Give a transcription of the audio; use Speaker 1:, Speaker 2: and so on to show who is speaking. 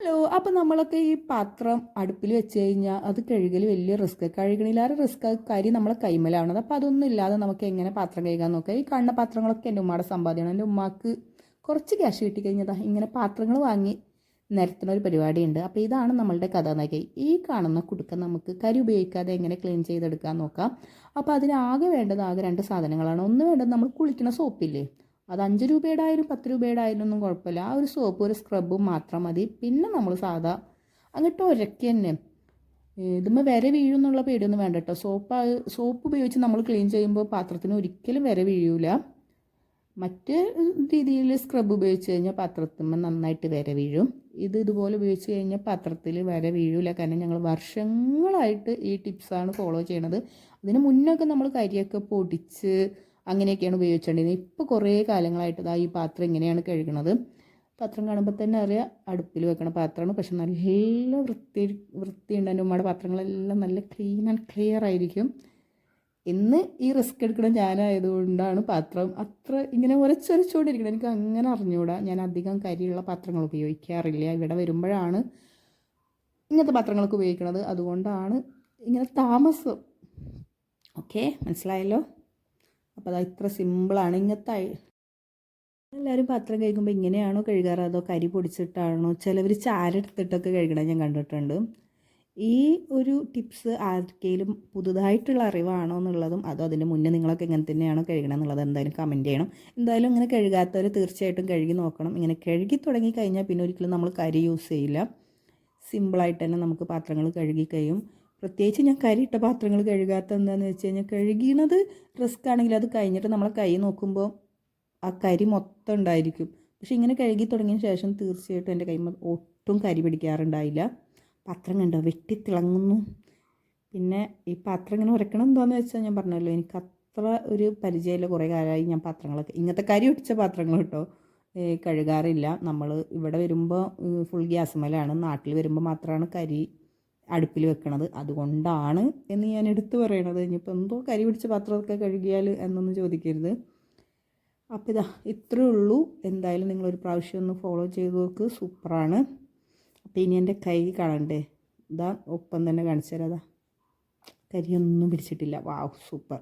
Speaker 1: Hello. അപ്പോൾ നമ്മളൊക്കെ ഈ പാത്രം അടുപ്പിൽ വെച്ച് കഴിഞ്ഞാൽ അത് കഴുകൽ വലിയ റിസ്ക്, കഴുകണില്ലാതെ റിസ്ക് കരി നമ്മളെ കൈമലാവണത്. അപ്പോൾ അതൊന്നും ഇല്ലാതെ നമുക്ക് എങ്ങനെ പാത്രം കഴുകാൻ നോക്കാം. ഈ കാണുന്ന പാത്രങ്ങളൊക്കെ എൻ്റെ ഉമ്മയുടെ സമ്പാദ്യമാണ്. എൻ്റെ ഉമ്മാക്ക് കുറച്ച് ക്യാഷ് കിട്ടിക്കഴിഞ്ഞതാ ഇങ്ങനെ പാത്രങ്ങൾ വാങ്ങി നിരത്തുന്ന ഒരു പരിപാടിയുണ്ട്. അപ്പോൾ ഇതാണ് നമ്മളുടെ കഥാനായിക. ഈ കാണുന്ന കുടുക്ക നമുക്ക് കരി ഉപയോഗിക്കാതെ എങ്ങനെ ക്ലീൻ ചെയ്തെടുക്കാൻ നോക്കാം. അപ്പോൾ അതിനാകെ വേണ്ടത് ആകെ 2 സാധനങ്ങളാണ്. ഒന്ന് വേണ്ടത് നമ്മൾ കുളിക്കുന്ന സോപ്പില്ലേ, അത് 5 രൂപയുടെ ആയാലും 10 രൂപയുടെ ആയാലും ഒന്നും കുഴപ്പമില്ല. ആ ഒരു സോപ്പ് ഒരു സ്ക്രബും മാത്രം മതി. പിന്നെ നമ്മൾ സാധാ അങ്ങോട്ട് ഉരക്കി തന്നെ ഇതുമ്പോൾ വിര വീഴുന്നുള്ള പേടിയൊന്നും വേണ്ട കേട്ടോ. സോപ്പ് ഉപയോഗിച്ച് നമ്മൾ ക്ലീൻ ചെയ്യുമ്പോൾ പാത്രത്തിന് ഒരിക്കലും വിര വീഴൂല. മറ്റ് രീതിയിൽ സ്ക്രബ് ഉപയോഗിച്ച് കഴിഞ്ഞാൽ പാത്രത്തിന്മേൽ നന്നായിട്ട് വിര വീഴും. ഇതുപോലെ ഉപയോഗിച്ച് കഴിഞ്ഞാൽ പാത്രത്തിൽ വിര വീഴൂല. കാരണം ഞങ്ങൾ വർഷങ്ങളായിട്ട് ഈ ടിപ്സാണ് ഫോളോ ചെയ്യണത്. അതിന് മുന്നൊക്കെ നമ്മൾ കരിയൊക്കെ പൊടിച്ച് അങ്ങനെയൊക്കെയാണ് ഉപയോഗിച്ചുകൊണ്ടിരുന്നത്. ഇപ്പോൾ കുറേ കാലങ്ങളായിട്ട് ഈ പാത്രം ഇങ്ങനെയാണ് കഴുകണത്. പാത്രം കാണുമ്പോൾ തന്നെ അറിയാം അടുപ്പിൽ വെക്കണ പാത്രമാണ്. പക്ഷെ നല്ല വൃത്തിയുണ്ട്. എൻ്റെ ഉമ്മയുടെ പാത്രങ്ങളെല്ലാം നല്ല ക്ലീൻ ആൻഡ് ക്ലിയർ ആയിരിക്കും. ഇന്ന് ഈ റിസ്ക് എടുക്കണം ഞാനായതുകൊണ്ടാണ് പാത്രം അത്ര ഇങ്ങനെ ഉരച്ചൊരച്ചുകൊണ്ടിരിക്കണം. എനിക്ക് അങ്ങനെ അറിഞ്ഞുകൂടാ. ഞാൻ അധികം കരിയുള്ള പാത്രങ്ങൾ ഉപയോഗിക്കാറില്ല. ഇവിടെ വരുമ്പോഴാണ് ഇങ്ങനത്തെ പാത്രങ്ങളൊക്കെ ഉപയോഗിക്കുന്നത്. അതുകൊണ്ടാണ് ഇങ്ങനെ താമസം. ഓക്കെ, മനസ്സിലായല്ലോ. അപ്പോൾ അത് ഇത്ര സിമ്പിളാണ്. ഇങ്ങനത്തെ എല്ലാവരും പാത്രം കഴുകുമ്പോൾ ഇങ്ങനെയാണോ കഴുകാറ് അതോ കരി പൊടിച്ചിട്ടാണോ? ചിലവർ ചാരെടുത്തിട്ടൊക്കെ കഴുകണം ഞാൻ കണ്ടിട്ടുണ്ട്. ഈ ഒരു ടിപ്സ് ആർക്കെങ്കിലും പുതുതായിട്ടുള്ള അറിവാണോ എന്നുള്ളതും അതോ അതിൻ്റെ മുന്നേ നിങ്ങളൊക്കെ ഇങ്ങനെ തന്നെയാണോ കഴുകണം എന്നുള്ളത് എന്തായാലും കമൻറ്റ് ചെയ്യണം. എന്തായാലും ഇങ്ങനെ കഴുകാത്തവർ തീർച്ചയായിട്ടും കഴുകി നോക്കണം. ഇങ്ങനെ കഴുകി തുടങ്ങി കഴിഞ്ഞാൽ പിന്നെ ഒരിക്കലും നമ്മൾ കരി യൂസ് ചെയ്യില്ല. സിമ്പിളായിട്ട് തന്നെ നമുക്ക് പാത്രങ്ങൾ കഴുകി കഴിയും. പ്രത്യേകിച്ച് ഞാൻ കരിയിട്ട പാത്രങ്ങൾ കഴുകാത്ത എന്താണെന്ന് വെച്ച് കഴിഞ്ഞാൽ കഴുകിയത് റിസ്ക് ആണെങ്കിൽ അത് കഴിഞ്ഞിട്ട് നമ്മളെ കൈ നോക്കുമ്പോൾ ആ കരി മൊത്തം ഉണ്ടായിരിക്കും. പക്ഷെ ഇങ്ങനെ കഴുകി തുടങ്ങിയ ശേഷം തീർച്ചയായിട്ടും എൻ്റെ കൈ ഒട്ടും കരി പിടിക്കാറുണ്ടായില്ല. പാത്രം കണ്ടോ വെട്ടിത്തിളങ്ങുന്നു. പിന്നെ ഈ പാത്രം ഇങ്ങനെ ഉരക്കണം എന്താണെന്ന് വെച്ചാൽ ഞാൻ പറഞ്ഞല്ലോ, എനിക്ക് അത്ര ഒരു പരിചയമില്ല. കുറേ കാലമായി ഞാൻ പാത്രങ്ങളൊക്കെ ഇങ്ങനത്തെ കരി ഒട്ടിച്ച പാത്രങ്ങൾ കേട്ടോ കഴുകാറില്ല. നമ്മൾ ഇവിടെ വരുമ്പോൾ ഫുൾ ഗ്യാസ്മേലാണ്. നാട്ടിൽ വരുമ്പോൾ മാത്രമാണ് കരി അടുപ്പിൽ വെക്കണത്. അതുകൊണ്ടാണ് എന്ന് ഞാൻ എടുത്തു പറയണത്. ഇനിയിപ്പോൾ എന്തോ കരി പിടിച്ച പാത്രമൊക്കെ കഴുകിയാൽ എന്നൊന്നും ചോദിക്കരുത്. അപ്പോൾ ഇത്രയേ ഉള്ളൂ. എന്തായാലും നിങ്ങളൊരു പ്രാവശ്യം ഒന്ന് ഫോളോ ചെയ്ത് നോക്ക്, സൂപ്പറാണ്. അപ്പോൾ ഇനി എൻ്റെ കൈ കാണണ്ടേ, ഒപ്പം തന്നെ കാണിച്ചു തരാം. കരിയൊന്നും പിടിച്ചിട്ടില്ല. വാവ്, സൂപ്പർ.